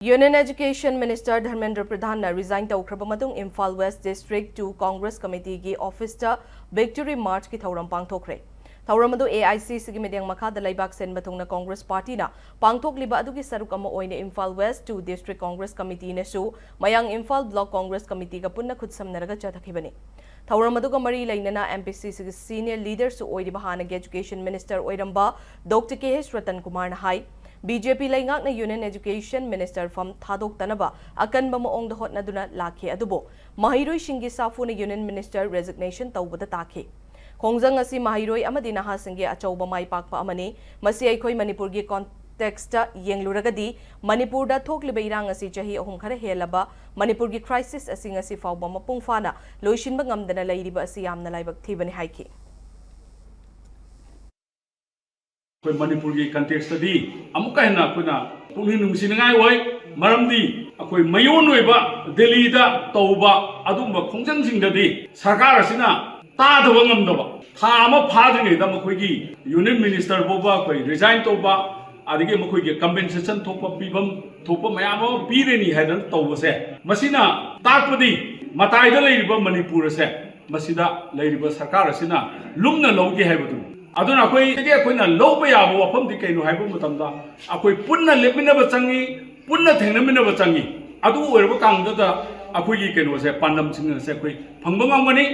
Union Education Minister Dharmendra Pradhan'S resign taukraba matung Imphal West District to Congress Committee gi office ta Victory March ki thauram pangthokre. Thauram adu AICC gi mediang makhada laibak sen batungna Congress Party na pangthokliba adugi saruk ama oine Imphal West to District Congress Committee ne su mayang Imphal Block Congress Committee ga punna khutsamnaraga chathakibani. Thauram adu ga mari lainana MPCC gi senior leader su oidi bahana gi Education Minister oiramba Dr. KH Ratan Kumar na hai BJP laingak na Union Education Minister from Thadok Tanaba akan ba moong dahot na duna lakhi adubo mahiroi shingi safu na Union Minister Resignation tawbada takhi khongjang asi mahiroi amadi naha singe achauba mai pakpa amani masi aikhoi Manipur gi context ta yengluragadi Manipur da thokliba irang asi chahi ahum khara helaba Manipur gi crisis asi ngasi fawba mapung fana loishinba ngamdana lairiba asi yamna laibak thibani haiki Manipur की context दी अमुका है ना कुना police नुसिनगाई होय मरमदी अखोय मयोन होयबा दिल्ली दा तौबा अदुम खोंजंग सिंगददी सरकार असिना तादबा ngमदबा था अमा फाजंगे दा मखोयगी यूनियन मिनिस्टर बोबा कोई रिजाइन तौबा आदिगे मखोयगी कंपेंसेशन थोपा पीबम थोपा मयाम पीरेनी हैदन तौबसे मसिना ताकपदी मताइदा लेरिबा मणिपुर से मसिदा लेरिबा सरकार असिना लुमना लौगे हैबदु अदुना अखोयना लौबा याबा वफमदि कैनो हाइबा मतमदा अखोय पुन्ना लेमिनबा चंगी पुन्ना थेंगनमिनबा चंगी अदु ओइरबा कांगदा अखोयगी कैनोसे पांडम सिंगसे अखोय फंगबा ngमगनी